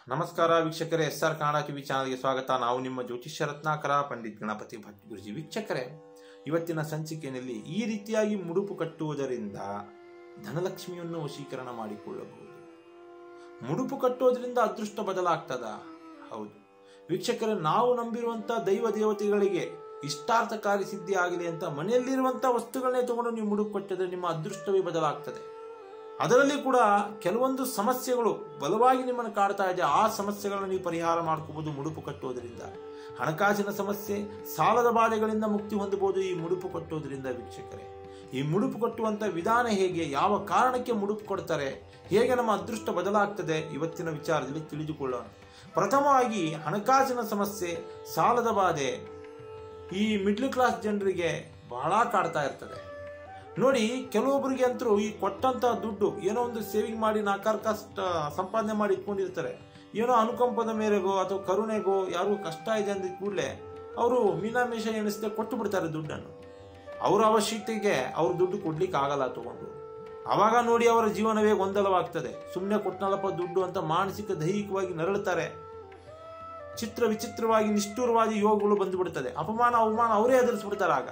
ನಮಸ್ಕಾರ ವೀಕ್ಷಕರೇ, SR Kannada TV ಚಾನಲ್ಗೆ ಸ್ವಾಗತ. ನಾವು ನಿಮ್ಮ ಜ್ಯೋತಿಷ್ಯ ರತ್ನಾಕರ ಪಂಡಿತ್ ಗಣಪತಿ ಭಟ್ ಗುರುಜಿ. ವೀಕ್ಷಕರೇ, ಇವತ್ತಿನ ಸಂಚಿಕೆಯಲ್ಲಿ ಈ ರೀತಿಯಾಗಿ ಮುಡುಪು ಕಟ್ಟುವುದರಿಂದ ಧನಲಕ್ಷ್ಮಿಯನ್ನು ವಶೀಕರಣ ಮಾಡಿಕೊಳ್ಳಬಹುದು. ಮುಡುಪು ಕಟ್ಟುವುದರಿಂದ ಅದೃಷ್ಟ ಬದಲಾಗ್ತದ? ಹೌದು ವೀಕ್ಷಕರೇ, ನಾವು ನಂಬಿರುವಂತಹ ದೈವ ದೇವತೆಗಳಿಗೆ ಇಷ್ಟಾರ್ಥಕಾರಿ ಸಿದ್ಧಿ ಆಗಲಿ ಅಂತ ಮನೆಯಲ್ಲಿರುವಂತಹ ವಸ್ತುಗಳನ್ನೇ ತಗೊಂಡು ನೀವು ಮುಡುಪು ಕಟ್ಟಿದ್ರೆ ನಿಮ್ಮ ಅದೃಷ್ಟವೇ ಬದಲಾಗ್ತದೆ. ಅದರಲ್ಲಿ ಕೂಡ ಕೆಲವೊಂದು ಸಮಸ್ಯೆಗಳು ಬಲವಾಗಿ ನಿಮ್ಮನ್ನು ಕಾಡ್ತಾ ಇದೆ. ಆ ಸಮಸ್ಯೆಗಳನ್ನು ನೀವು ಪರಿಹಾರ ಮಾಡ್ಕೋಬಹುದು ಮುಡುಪು ಕಟ್ಟುವುದರಿಂದ. ಹಣಕಾಸಿನ ಸಮಸ್ಯೆ, ಸಾಲದ ಬಾಧೆಗಳಿಂದ ಮುಕ್ತಿ ಹೊಂದಬಹುದು ಈ ಮುಡುಪು ಕಟ್ಟುವುದರಿಂದ. ವೀಕ್ಷಕರೇ, ಈ ಮುಡುಪು ಕಟ್ಟುವಂತ ವಿಧಾನ ಹೇಗೆ, ಯಾವ ಕಾರಣಕ್ಕೆ ಮುಡುಪು ಕೊಡ್ತಾರೆ, ಹೇಗೆ ನಮ್ಮ ಅದೃಷ್ಟ ಬದಲಾಗ್ತದೆ, ಇವತ್ತಿನ ವಿಚಾರದಲ್ಲಿ ತಿಳಿದುಕೊಳ್ಳೋಣ. ಪ್ರಥಮವಾಗಿ ಹಣಕಾಸಿನ ಸಮಸ್ಯೆ, ಸಾಲದ ಬಾಧೆ ಈ ಮಿಡ್ಲ್ ಕ್ಲಾಸ್ ಜನರಿಗೆ ಬಹಳ ಕಾಡ್ತಾ ಇರ್ತದೆ. ನೋಡಿ, ಕೆಲವೊಬ್ಬರಿಗೆ ಅಂತರೂ ಈ ಕೊಟ್ಟಂತಹ ದುಡ್ಡು ಏನೋ ಒಂದು ಸೇವಿಂಗ್ ಮಾಡಿ 4 ಕಾಸು ಸಂಪಾದನೆ ಮಾಡಿ ಇಟ್ಕೊಂಡಿರ್ತಾರೆ. ಏನೋ ಅನುಕಂಪದ ಮೇರೆಗೋ ಅಥವಾ ಕರುಣೆಗೋ ಯಾರಿಗೂ ಕಷ್ಟ ಇದೆ ಅಂದ ಕೂಡಲೇ ಅವರು ಮೀನಾಮೇಷ ಎಣಿಸದೆ ಕೊಟ್ಟು ಬಿಡ್ತಾರೆ ದುಡ್ಡನ್ನು. ಅವರ ಅವಶ್ಯಕತೆಗೆ ಅವ್ರ ದುಡ್ಡು ಕೊಡ್ಲಿಕ್ಕೆ ಆಗಲ್ಲ ತಗೊಂಡು. ಅವಾಗ ನೋಡಿ ಅವರ ಜೀವನವೇ ಗೊಂದಲವಾಗ್ತದೆ. ಸುಮ್ಮನೆ ಕೊಟ್ಟನಲ್ಲಪ್ಪ ದುಡ್ಡು ಅಂತ ಮಾನಸಿಕ ದೈಹಿಕವಾಗಿ ನರಳುತ್ತಾರೆ. ಚಿತ್ರ ವಿಚಿತ್ರವಾಗಿ ನಿಷ್ಠುರವಾದಿ ಯೋಗಗಳು ಬಂದು ಬಿಡ್ತದೆ. ಅಪಮಾನ ಅವಮಾನ ಅವರೇ ಎದುರಿಸ್ಬಿಡ್ತಾರೆ. ಆಗ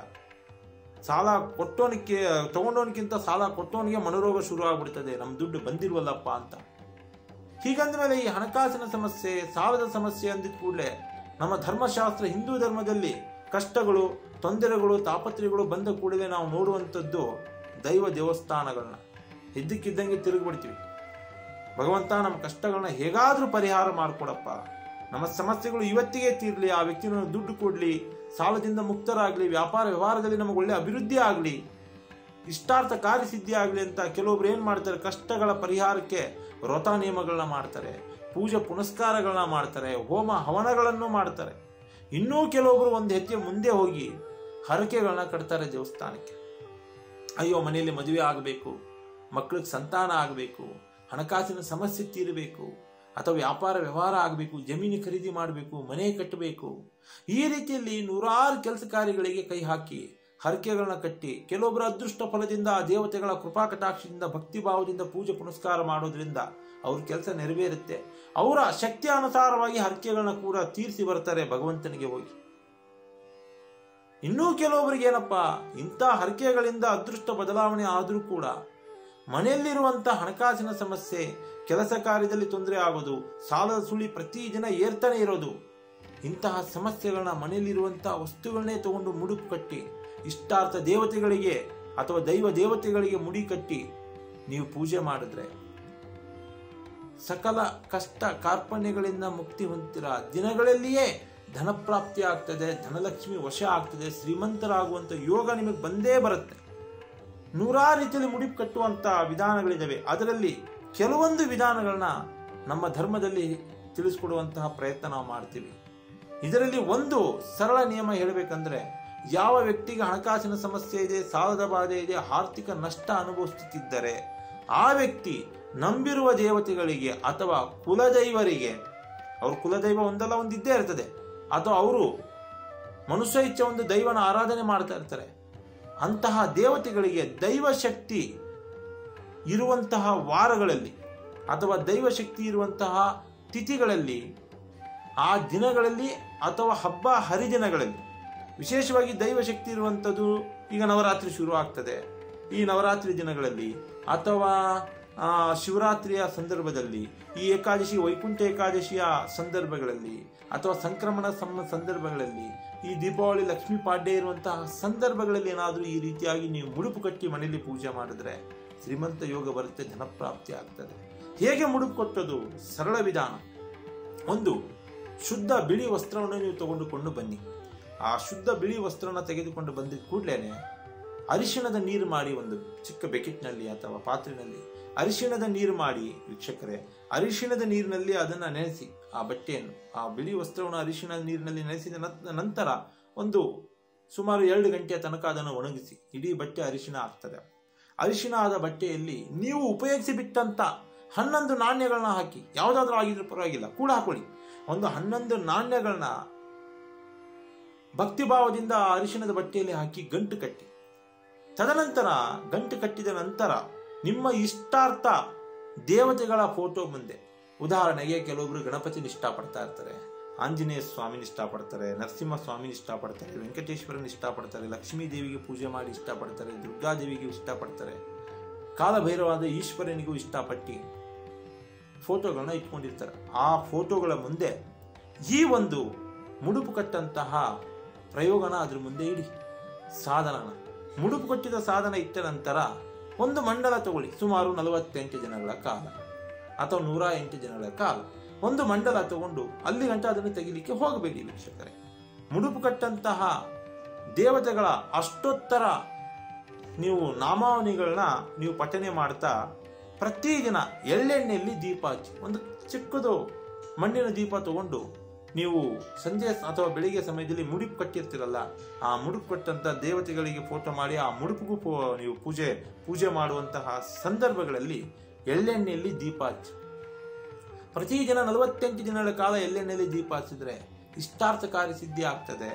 ಸಾಲ ಕೊಟ್ಟೋನಿಗೆ ತಗೊಂಡೋನಿಗಿಂತ ಸಾಲ ಕೊಟ್ಟೋನಿಗೆ ಮನೋರೋಗ ಶುರು ಆಗ್ಬಿಡ್ತದೆ, ನಮ್ಮ ದುಡ್ಡು ಬಂದಿಲ್ವಲ್ಲಪ್ಪ ಅಂತ. ಹೀಗಂದ ಮೇಲೆ ಈ ಹಣಕಾಸಿನ ಸಮಸ್ಯೆ, ಸಾಲದ ಸಮಸ್ಯೆ ಅಂದಿದ ಕೂಡಲೇ ನಮ್ಮ ಧರ್ಮಶಾಸ್ತ್ರ, ಹಿಂದೂ ಧರ್ಮದಲ್ಲಿ ಕಷ್ಟಗಳು, ತೊಂದರೆಗಳು, ತಾಪತ್ರೆಗಳು ಬಂದ ಕೂಡಲೇ ನಾವು ನೋಡುವಂಥದ್ದು ದೈವ ದೇವಸ್ಥಾನಗಳನ್ನ. ಇದ್ದಕ್ಕಿದ್ದಂಗೆ ತಿರುಗಿಬಿಡ್ತೀವಿ. ಭಗವಂತ ನಮ್ಮ ಕಷ್ಟಗಳನ್ನ ಹೇಗಾದ್ರೂ ಪರಿಹಾರ ಮಾಡಿಕೊಡಪ್ಪ, ನಮ್ಮ ಸಮಸ್ಯೆಗಳು ಇವತ್ತಿಗೆ ತೀರ್ಲಿ, ಆ ವ್ಯಕ್ತಿನ ದುಡ್ಡು ಕೊಡ್ಲಿ, ಸಾಲದಿಂದ ಮುಕ್ತರಾಗ್ಲಿ, ವ್ಯಾಪಾರ ವ್ಯವಹಾರದಲ್ಲಿ ನಮಗೆ ಒಳ್ಳೆ ಅಭಿವೃದ್ಧಿ ಆಗಲಿ, ಇಷ್ಟಾರ್ಥ ಕಾರ್ಯಸಿದ್ಧಿ ಆಗಲಿ ಅಂತ ಕೆಲವೊಬ್ರು ಏನ್ ಮಾಡ್ತಾರೆ, ಕಷ್ಟಗಳ ಪರಿಹಾರಕ್ಕೆ ವ್ರತ ನಿಯಮಗಳನ್ನ ಮಾಡ್ತಾರೆ, ಪೂಜೆ ಪುನಸ್ಕಾರಗಳನ್ನ ಮಾಡ್ತಾರೆ, ಹೋಮ ಹವನಗಳನ್ನು ಮಾಡ್ತಾರೆ. ಇನ್ನೂ ಕೆಲವೊಬ್ರು ಒಂದು ಹೆಜ್ಜೆ ಮುಂದೆ ಹೋಗಿ ಹರಕೆಗಳನ್ನ ಕಟ್ತಾರೆ ದೇವಸ್ಥಾನಕ್ಕೆ. ಅಯ್ಯೋ, ಮನೆಯಲ್ಲಿ ಮದುವೆ ಆಗಬೇಕು, ಮಕ್ಕಳಿಗೆ ಸಂತಾನ ಆಗಬೇಕು, ಹಣಕಾಸಿನ ಸಮಸ್ಯೆ ತೀರಬೇಕು, ಅಥವಾ ವ್ಯಾಪಾರ ವ್ಯವಹಾರ ಆಗಬೇಕು, ಜಮೀನು ಖರೀದಿ ಮಾಡಬೇಕು, ಮನೆ ಕಟ್ಟಬೇಕು. ಈ ರೀತಿಯಲ್ಲಿ ನೂರಾರು ಕೆಲಸ ಕಾರ್ಯಗಳಿಗೆ ಕೈ ಹಾಕಿ ಹರಕೆಗಳನ್ನ ಕಟ್ಟಿ ಕೆಲವೊಬ್ಬರ ಅದೃಷ್ಟ ಫಲದಿಂದ, ದೇವತೆಗಳ ಕೃಪಾ ಕಟಾಕ್ಷದಿಂದ, ಭಕ್ತಿ ಭಾವದಿಂದ ಪೂಜೆ ಪುನಸ್ಕಾರ ಮಾಡೋದ್ರಿಂದ ಅವ್ರ ಕೆಲಸ ನೆರವೇರುತ್ತೆ. ಅವರ ಶಕ್ತಿ ಅನುಸಾರವಾಗಿ ಹರಕೆಗಳನ್ನ ಕೂಡ ತೀರಿಸಿ ಬರ್ತಾರೆ ಭಗವಂತನಿಗೆ ಹೋಗಿ. ಇನ್ನೂ ಕೆಲವೊಬ್ಬರಿಗೆ ಏನಪ್ಪಾ, ಇಂಥ ಹರಕೆಗಳಿಂದ ಅದೃಷ್ಟ ಬದಲಾವಣೆ ಆದರೂ ಕೂಡ ಮನೆಯಲ್ಲಿರುವಂತಹ ಹಣಕಾಸಿನ ಸಮಸ್ಯೆ, ಕೆಲಸ ಕಾರ್ಯದಲ್ಲಿ ತೊಂದರೆ ಆಗೋದು, ಸಾಲದ ಸುಳಿ ಪ್ರತಿದಿನ ಏರ್ತಾನೆ ಇರೋದು, ಇಂತಹ ಸಮಸ್ಯೆಗಳನ್ನ ಮನೆಯಲ್ಲಿರುವಂತಹ ವಸ್ತುಗಳನ್ನೇ ತಗೊಂಡು ಮುಡುಪು ಕಟ್ಟಿ ಇಷ್ಟಾರ್ಥ ದೇವತೆಗಳಿಗೆ ಅಥವಾ ದೈವ ದೇವತೆಗಳಿಗೆ ಮುಡಿ ಕಟ್ಟಿ ನೀವು ಪೂಜೆ ಮಾಡಿದ್ರೆ ಸಕಲ ಕಷ್ಟ ಕಾರ್ಪಣ್ಯಗಳಿಂದ ಮುಕ್ತಿ ಹೊಂದಿರ ದಿನಗಳಲ್ಲಿಯೇ ಧನಪ್ರಾಪ್ತಿ ಆಗ್ತದೆ, ಧನಲಕ್ಷ್ಮಿ ವಶ ಆಗ್ತದೆ, ಶ್ರೀಮಂತರಾಗುವಂತ ಯೋಗ ನಿಮಗೆ ಬಂದೇ ಬರುತ್ತೆ. ನೂರಾರು ರೀತಿಯಲ್ಲಿ ಮುಡಿಪು ಕಟ್ಟುವಂತ ವಿಧಾನಗಳಿದ್ದಾವೆ. ಅದರಲ್ಲಿ ಕೆಲವೊಂದು ವಿಧಾನಗಳನ್ನ ನಮ್ಮ ಧರ್ಮದಲ್ಲಿ ತಿಳಿಸ್ಕೊಡುವಂತಹ ಪ್ರಯತ್ನ ನಾವು ಮಾಡ್ತೀವಿ. ಇದರಲ್ಲಿ ಒಂದು ಸರಳ ನಿಯಮ ಹೇಳಬೇಕಂದ್ರೆ, ಯಾವ ವ್ಯಕ್ತಿಗೆ ಹಣಕಾಸಿನ ಸಮಸ್ಯೆ ಇದೆ, ಸಾಲದ ಬಾಧೆ ಇದೆ, ಆರ್ಥಿಕ ನಷ್ಟ ಅನುಭವಿಸುತ್ತಿದ್ದರೆ ಆ ವ್ಯಕ್ತಿ ನಂಬಿರುವ ದೇವತೆಗಳಿಗೆ ಅಥವಾ ಕುಲದೈವರಿಗೆ, ಅವ್ರ ಕುಲದೈವ ಒಂದಲ್ಲ ಒಂದಿದ್ದೇ ಇರ್ತದೆ, ಅಥವಾ ಅವರು ಮನುಷ್ಯ ಇಚ್ಛೆ ಒಂದು ದೈವನ ಆರಾಧನೆ ಮಾಡ್ತಾ ಇರ್ತಾರೆ, ಅಂತಹ ದೇವತೆಗಳಿಗೆ ದೈವ ಶಕ್ತಿ ಇರುವಂತಹ ವಾರಗಳಲ್ಲಿ ಅಥವಾ ದೈವ ಶಕ್ತಿ ಇರುವಂತಹ ತಿಥಿಗಳಲ್ಲಿ, ಆ ದಿನಗಳಲ್ಲಿ ಅಥವಾ ಹಬ್ಬ ಹರಿದಿನಗಳಲ್ಲಿ, ವಿಶೇಷವಾಗಿ ದೈವ ಶಕ್ತಿ ಇರುವಂಥದ್ದು, ಈಗ ನವರಾತ್ರಿ ಶುರು ಆಗ್ತದೆ, ಈ ನವರಾತ್ರಿ ದಿನಗಳಲ್ಲಿ ಅಥವಾ ಶಿವರಾತ್ರಿಯ ಸಂದರ್ಭದಲ್ಲಿ, ಈ ಏಕಾದಶಿ ವೈಕುಂಠ ಏಕಾದಶಿಯ ಸಂದರ್ಭಗಳಲ್ಲಿ, ಅಥವಾ ಸಂಕ್ರಮಣ ಸಂದರ್ಭಗಳಲ್ಲಿ, ಈ ದೀಪಾವಳಿ ಲಕ್ಷ್ಮೀ ಪಾಡ್ಯ ಇರುವಂತಹ ಸಂದರ್ಭಗಳಲ್ಲಿ ಏನಾದರೂ ಈ ರೀತಿಯಾಗಿ ನೀವು ಮುಡುಪು ಕಟ್ಟಿ ಮನೆಯಲ್ಲಿ ಪೂಜೆ ಮಾಡಿದ್ರೆ ಶ್ರೀಮಂತ ಯೋಗ ಬರುತ್ತೆ, ಧನಪ್ರಾಪ್ತಿ ಆಗ್ತದೆ. ಹೇಗೆ ಮುಡುಪು ಕಟ್ಟೋದು? ಸರಳ ವಿಧಾನ. ಒಂದು ಶುದ್ಧ ಬಿಳಿ ವಸ್ತ್ರವನ್ನು ನೀವು ತಗೊಂಡುಕೊಂಡು ಬನ್ನಿ. ಆ ಶುದ್ಧ ಬಿಳಿ ವಸ್ತ್ರನ ತೆಗೆದುಕೊಂಡು ಬಂದಿದ್ದ ಕೂಡಲೇ ಅರಿಶಿಣದ ನೀರು ಮಾಡಿ, ಒಂದು ಚಿಕ್ಕ ಬೆಕೆಟ್ನಲ್ಲಿ ಅಥವಾ ಪಾತ್ರೆನಲ್ಲಿ ಅರಿಶಿಣದ ನೀರು ಮಾಡಿ. ವೀಕ್ಷಕರೇ, ಅರಿಶಿಣದ ನೀರಿನಲ್ಲಿ ಅದನ್ನು ನೆನೆಸಿ, ಆ ಬಟ್ಟೆಯನ್ನು, ಆ ಬಿಳಿ ವಸ್ತ್ರವನ್ನು ಅರಿಶಿಣದ ನೀರಿನಲ್ಲಿ ನೆನೆಸಿದ ನಂತರ ಒಂದು ಸುಮಾರು 2 ಗಂಟೆಯ ತನಕ ಅದನ್ನು ಒಣಗಿಸಿ ಇಡೀ ಬಟ್ಟೆ ಅರಿಶಿಣ ಆಗ್ತದೆ. ಅರಿಶಿಣ ಆದ ಬಟ್ಟೆಯಲ್ಲಿ ನೀವು ಉಪಯೋಗಿಸಿ ಬಿಟ್ಟಂತ 11 ನಾಣ್ಯಗಳನ್ನ ಹಾಕಿ, ಯಾವುದಾದ್ರೂ ಆಗಿದ್ರೂ ಪರವಾಗಿಲ್ಲ, ಕೂಡ ಹಾಕೊಳ್ಳಿ. ಒಂದು 11 ನಾಣ್ಯಗಳನ್ನ ಭಕ್ತಿಭಾವದಿಂದ ಆ ಅರಿಶಿಣದ ಬಟ್ಟೆಯಲ್ಲಿ ಹಾಕಿ ಗಂಟು ಕಟ್ಟಿ, ತದನಂತರ ಗಂಟು ಕಟ್ಟಿದ ನಂತರ ನಿಮ್ಮ ಇಷ್ಟಾರ್ಥ ದೇವತೆಗಳ ಫೋಟೋ ಮುಂದೆ ಉದಾಹರಣೆಗೆ ಕೆಲವೊಬ್ರು ಗಣಪತಿನ ಇಷ್ಟಪಡ್ತಾ ಇರ್ತಾರೆ, ಆಂಜನೇಯ ಸ್ವಾಮಿನ ಇಷ್ಟಪಡ್ತಾರೆ, ನರಸಿಂಹ ಸ್ವಾಮಿನ ಇಷ್ಟಪಡ್ತಾರೆ, ವೆಂಕಟೇಶ್ವರನ ಇಷ್ಟಪಡ್ತಾರೆ, ಲಕ್ಷ್ಮೀ ದೇವಿಗೆ ಪೂಜೆ ಮಾಡಿ ಇಷ್ಟಪಡ್ತಾರೆ, ದುರ್ಗಾದೇವಿಗೆ ಇಷ್ಟಪಡ್ತಾರೆ, ಕಾಲಭೈರವಾದ ಈಶ್ವರನಿಗೂ ಇಷ್ಟಪಟ್ಟು ಫೋಟೋಗಳನ್ನ ಇಟ್ಕೊಂಡಿರ್ತಾರೆ. ಆ ಫೋಟೋಗಳ ಮುಂದೆ ಈ ಒಂದು ಮುಡುಪು ಕಟ್ಟಂತಹ ಪ್ರಯೋಗನ ಅದ್ರ ಮುಂದೆ ಇಡಿ. ಸಾಧನನ ಮುಡುಪು ಕಟ್ಟಿದ ಸಾಧನ ಇಟ್ಟ ನಂತರ ಒಂದು ಮಂಡಲ ತಗೊಳ್ಳಿ. ಸುಮಾರು 48 ದಿನಗಳ ಕಾಲ ಅಥವಾ 108 ದಿನಗಳ ಕಾಲ ಒಂದು ಮಂಡಲ ತಗೊಂಡು ಅಲ್ಲಿ ಗಂಟ ಅದನ್ನು ತೆಗಿಲಿಕ್ಕೆ ಹೋಗಬೇಡಿ ವೀಕ್ಷಕರೇ. ಮುಡುಪು ಕಟ್ಟಂತಹ ದೇವತೆಗಳ ಅಷ್ಟೋತ್ತರ ನೀವು ನಾಮಾವಳಿಗಳನ್ನ ನೀವು ಪಠನೆ ಮಾಡ್ತಾ ಪ್ರತಿದಿನ ಎಳ್ಳೆಣ್ಣೆಯಲ್ಲಿ ದೀಪ ಹಚ್ಚಿ, ಒಂದು ಚಿಕ್ಕದು ಮಣ್ಣಿನ ದೀಪ ತಗೊಂಡು ನೀವು ಸಂಜೆ ಅಥವಾ ಬೆಳಿಗ್ಗೆ ಸಮಯದಲ್ಲಿ ಮುಡುಪು ಕಟ್ಟಿರ್ತೀರಲ್ಲ, ಆ ಮುಡುಪು ಕಟ್ಟಂತ ದೇವತೆಗಳಿಗೆ ಫೋಟೋ ಮಾಡಿ ಆ ಮುಡುಪಿಗೂ ನೀವು ಪೂಜೆ ಮಾಡುವಂತಹ ಸಂದರ್ಭಗಳಲ್ಲಿ ಎಳ್ಳೆಣ್ಣೆಯಲ್ಲಿ ದೀಪ ಹಚ್ಚಿ ಪ್ರತಿದಿನ 48 ದಿನಗಳ ಕಾಲ ಎಳ್ಳೆಣ್ಣೆಯಲ್ಲಿ ದೀಪ ಹಚ್ಚಿದ್ರೆ ಇಷ್ಟಾರ್ಥಕಾರಿ ಸಿದ್ಧಿ ಆಗ್ತದೆ.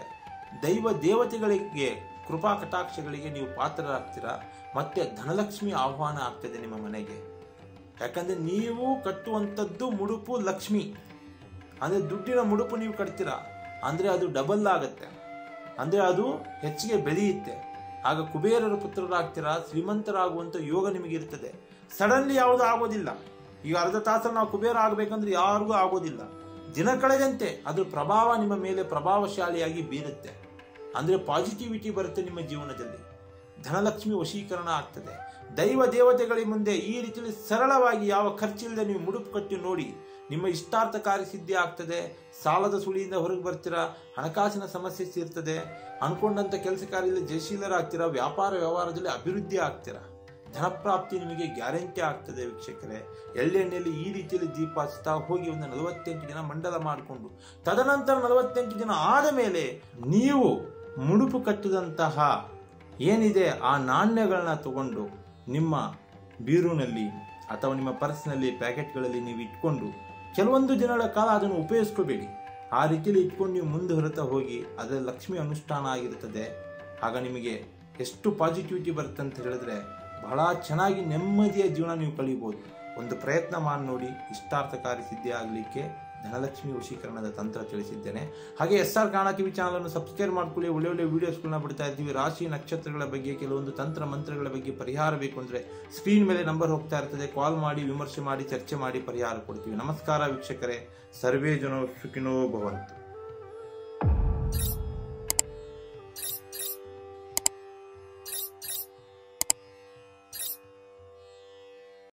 ದೈವ ದೇವತೆಗಳಿಗೆ ಕೃಪಾ ಕಟಾಕ್ಷಗಳಿಗೆ ನೀವು ಪಾತ್ರರಾಗ್ತೀರಾ. ಮತ್ತೆ ಧನಲಕ್ಷ್ಮಿ ಆಹ್ವಾನ ಆಗ್ತದೆ ನಿಮ್ಮ ಮನೆಗೆ. ಯಾಕಂದ್ರೆ ನೀವು ಕಟ್ಟುವಂಥದ್ದು ಮುಡುಪು ಲಕ್ಷ್ಮಿ, ಅಂದ್ರೆ ದುಡ್ಡಿನ ಮುಡುಪು ನೀವು ಕಟ್ತೀರಾ ಅಂದ್ರೆ ಅದು ಡಬಲ್ ಆಗತ್ತೆ, ಅಂದ್ರೆ ಅದು ಹೆಚ್ಚಿಗೆ ಬೆಳೆಯುತ್ತೆ. ಆಗ ಕುಬೇರರ ಪುತ್ರರಾಗ್ತೀರಾ, ಶ್ರೀಮಂತರಾಗುವಂತ ಯೋಗ ನಿಮಗೆ ಇರ್ತದೆ. ಸಡನ್ಲಿ ಯಾವುದು ಆಗೋದಿಲ್ಲ. ಈಗ ಅರ್ಧ ತಾಸಲ್ಲಿ ನಾವು ಕುಬೇರ ಆಗ್ಬೇಕಂದ್ರೆ ಯಾರಿಗೂ ಆಗೋದಿಲ್ಲ. ದಿನ ಕಳೆದಂತೆ ಅದ್ರ ಪ್ರಭಾವ ನಿಮ್ಮ ಮೇಲೆ ಪ್ರಭಾವಶಾಲಿಯಾಗಿ ಬೀರುತ್ತೆ. ಅಂದ್ರೆ ಪಾಸಿಟಿವಿಟಿ ಬರುತ್ತೆ ನಿಮ್ಮ ಜೀವನದಲ್ಲಿ. ಧನಲಕ್ಷ್ಮಿ ವಶೀಕರಣ ಆಗ್ತದೆ. ದೈವ ದೇವತೆಗಳ ಮುಂದೆ ಈ ರೀತಿಯಲ್ಲಿ ಸರಳವಾಗಿ ಯಾವ ಖರ್ಚಿಲ್ಲದೆ ನೀವು ಮುಡುಪು ಕಟ್ಟಿ ನೋಡಿ, ನಿಮ್ಮ ಇಷ್ಟಾರ್ಥಕಾರಿ ಸಿದ್ಧಿ ಆಗ್ತದೆ. ಸಾಲದ ಸುಳಿಯಿಂದ ಹೊರಗೆ ಬರ್ತೀರಾ, ಹಣಕಾಸಿನ ಸಮಸ್ಯೆ ಇರ್ತದೆ, ಅನ್ಕೊಂಡಂತ ಕೆಲಸ ಕಾರ್ಯದಲ್ಲಿ ಜಯಶೀಲರಾಗ್ತೀರಾ, ವ್ಯಾಪಾರ ವ್ಯವಹಾರದಲ್ಲಿ ಅಭಿವೃದ್ಧಿ ಆಗ್ತೀರಾ, ಧನಪ್ರಾಪ್ತಿ ನಿಮಗೆ ಗ್ಯಾರಂಟಿ ಆಗ್ತದೆ ವೀಕ್ಷಕರೇ. ಎಳ್ಳೆಣ್ಣೆಯಲ್ಲಿ ಈ ರೀತಿಯಲ್ಲಿ ದೀಪ ಹಚ್ತಾ ಹೋಗಿ ಒಂದು 48 ದಿನ ಮಂಡಲ ಮಾಡಿಕೊಂಡು ತದನಂತರ 48 ದಿನ ಆದ ಮೇಲೆ ನೀವು ಮುಡುಪು ಕಟ್ಟಿದಂತಹ ಏನಿದೆ ಆ ನಾಣ್ಯಗಳನ್ನ ತಗೊಂಡು ನಿಮ್ಮ ಬೀರುನಲ್ಲಿ ಅಥವಾ ನಿಮ್ಮ ಪರ್ಸ್ನಲ್ಲಿ ಪ್ಯಾಕೆಟ್ಗಳಲ್ಲಿ ನೀವು ಇಟ್ಕೊಂಡು ಕೆಲವೊಂದು ದಿನಗಳ ಕಾಲ ಅದನ್ನು ಉಪಯೋಗಿಸ್ಕೋಬೇಡಿ. ಆ ರೀತಿಯಲ್ಲಿ ಇಟ್ಕೊಂಡು ನೀವು ಮುಂದೆ ಹೊರತಾ ಹೋಗಿ ಅದರ ಲಕ್ಷ್ಮಿ ಅನುಷ್ಠಾನ ಆಗಿರ್ತದೆ. ಆಗ ನಿಮಗೆ ಎಷ್ಟು ಪಾಸಿಟಿವಿಟಿ ಬರುತ್ತೆ ಅಂತ ಹೇಳಿದ್ರೆ ಬಹಳ ಚೆನ್ನಾಗಿ ನೆಮ್ಮದಿಯ ಜೀವನ ನೀವು ಕಳೀಬಹುದು. ಒಂದು ಪ್ರಯತ್ನ ಮಾಡಿ ನೋಡಿ. ಇಷ್ಟಾರ್ಥಕಾರಿ ಸಿದ್ಧಿ ಆಗಲಿಕ್ಕೆ ಧನಲಕ್ಷ್ಮಿ ವಶೀಕರಣದ ತಂತ್ರ ತಿಳಿಸಿದ್ದೇನೆ. ಹಾಗೆ SR ಕನ್ನಡ ಟಿವಿ ಚಾನಲ್ ಅನ್ನು ಸಬ್ಸ್ಕ್ರೈಬ್ ಮಾಡ್ಕೊಳ್ಳಿ. ಒಳ್ಳೆ ವಿಡಿಯೋಸ್ಗಳನ್ನ ಬಿಡ್ತಾ ಇರ್ತೀವಿ. ರಾಶಿ ನಕ್ಷತ್ರಗಳ ಬಗ್ಗೆ, ಕೆಲವೊಂದು ತಂತ್ರ ಮಂತ್ರಗಳ ಬಗ್ಗೆ ಪರಿಹಾರ ಬೇಕು ಅಂದ್ರೆ ಸ್ಕ್ರೀನ್ ಮೇಲೆ ನಂಬರ್ ಹೋಗ್ತಾ ಇರ್ತದೆ. ಕಾಲ್ ಮಾಡಿ, ವಿಮರ್ಶೆ ಮಾಡಿ, ಚರ್ಚೆ ಮಾಡಿ ಪರಿಹಾರ ಕೊಡ್ತೀವಿ. ನಮಸ್ಕಾರ ವೀಕ್ಷಕರೇ. ಸರ್ವೇ ಜನೋ ಸುಖಿನೋ ಭವಂತು.